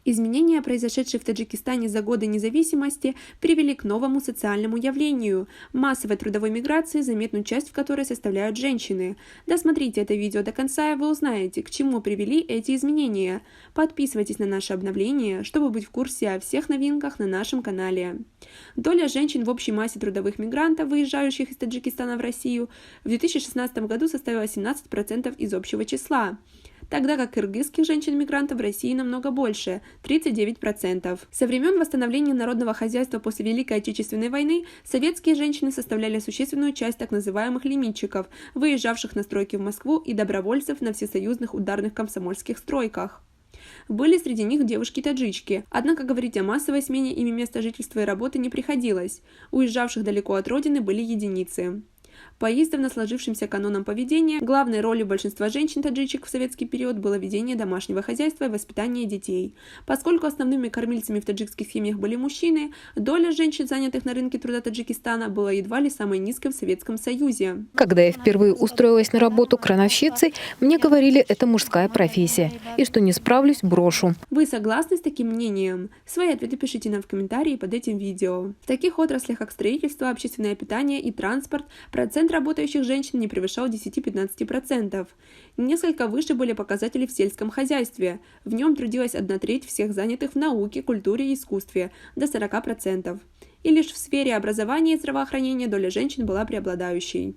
Изменения, произошедшие в Таджикистане за годы независимости, привели к новому социальному явлению – массовой трудовой миграции, заметную часть в которой составляют женщины. Досмотрите это видео до конца, и вы узнаете, к чему привели эти изменения. Подписывайтесь на наше обновление, чтобы быть в курсе о всех новинках на нашем канале. Доля женщин в общей массе трудовых мигрантов, выезжающих из Таджикистана в Россию, в 2016 году составила 17% из общего числа, тогда как кыргызских женщин-мигрантов в России намного больше – 39%. Со времен восстановления народного хозяйства после Великой Отечественной войны советские женщины составляли существенную часть так называемых лимитчиков, выезжавших на стройки в Москву, и добровольцев на всесоюзных ударных комсомольских стройках. Были среди них девушки-таджички, однако говорить о массовой смене ими места жительства и работы не приходилось. Уезжавших далеко от родины были единицы. По издавна сложившимся канонам поведения, главной ролью большинства женщин-таджичек в советский период было ведение домашнего хозяйства и воспитание детей. Поскольку основными кормильцами в таджикских семьях были мужчины, доля женщин, занятых на рынке труда Таджикистана, была едва ли самой низкой в Советском Союзе. Когда я впервые устроилась на работу крановщицей, мне говорили, это мужская профессия, и что не справлюсь, брошу. Вы согласны с таким мнением? Свои ответы пишите нам в комментарии под этим видео. В таких отраслях, как строительство, общественное питание и транспорт, процент работающих женщин не превышал 10-15%. Несколько выше были показатели в сельском хозяйстве. В нем трудилась 1/3 всех занятых в науке, культуре и искусстве, до 40%. И лишь в сфере образования и здравоохранения доля женщин была преобладающей.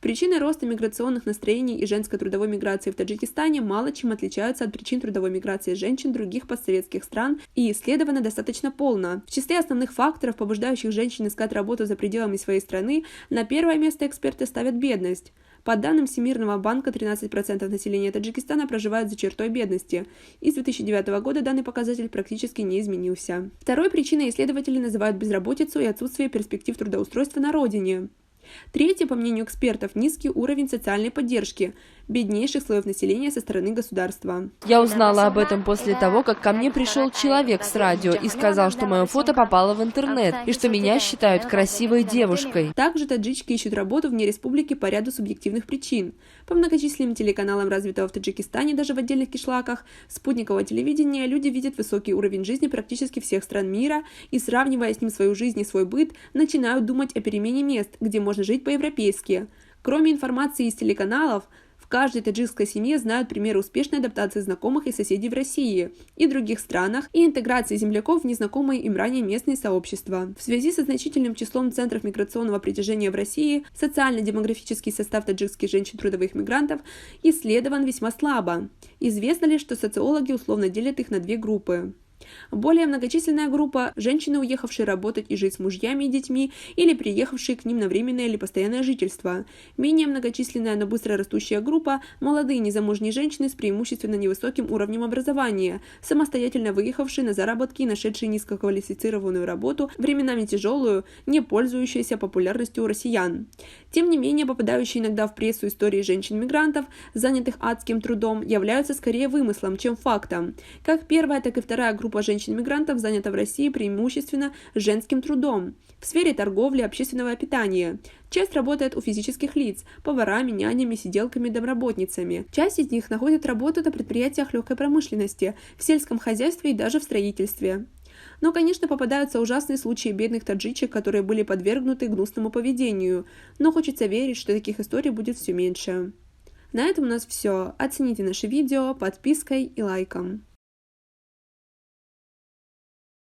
Причины роста миграционных настроений и женской трудовой миграции в Таджикистане мало чем отличаются от причин трудовой миграции женщин других постсоветских стран и исследованы достаточно полно. В числе основных факторов, побуждающих женщин искать работу за пределами своей страны, на первое место эксперты ставят бедность. По данным Всемирного банка, 13% населения Таджикистана проживают за чертой бедности, и с 2009 года данный показатель практически не изменился. Второй причиной исследователи называют безработицу и отсутствие перспектив трудоустройства на родине. Третье, по мнению экспертов, низкий уровень социальной поддержки беднейших слоев населения со стороны государства. Я узнала об этом после того, как ко мне пришел человек с радио и сказал, что мое фото попало в интернет и что меня считают красивой девушкой. Также таджички ищут работу вне республики по ряду субъективных причин. По многочисленным телеканалам, развитого в Таджикистане, даже в отдельных кишлаках, спутникового телевидения, люди видят высокий уровень жизни практически всех стран мира и, сравнивая с ним свою жизнь и свой быт, начинают думать о перемене мест, где можно жить по-европейски. Кроме информации из телеканалов, в каждой таджикской семье знают примеры успешной адаптации знакомых и соседей в России и других странах и интеграции земляков в незнакомые им ранее местные сообщества. В связи со значительным числом центров миграционного притяжения в России, социально-демографический состав таджикских женщин-трудовых мигрантов исследован весьма слабо. Известно лишь, что социологи условно делят их на две группы. Более многочисленная группа – женщины, уехавшие работать и жить с мужьями и детьми, или приехавшие к ним на временное или постоянное жительство. Менее многочисленная, но быстро растущая группа – молодые незамужние женщины с преимущественно невысоким уровнем образования, самостоятельно выехавшие на заработки и нашедшие низкоквалифицированную работу, временами тяжелую, не пользующуюся популярностью у россиян. Тем не менее, попадающие иногда в прессу истории женщин-мигрантов, занятых адским трудом, являются скорее вымыслом, чем фактом. Как первая, так и вторая группа женщин-мигрантов занята в России преимущественно женским трудом в сфере торговли, общественного питания. Часть работает у физических лиц – поварами, нянями, сиделками, домработницами. Часть из них находит работу на предприятиях легкой промышленности, в сельском хозяйстве и даже в строительстве. Но, конечно, попадаются ужасные случаи бедных таджичек, которые были подвергнуты гнусному поведению, но хочется верить, что таких историй будет все меньше. На этом у нас все. Оцените наше видео подпиской и лайком.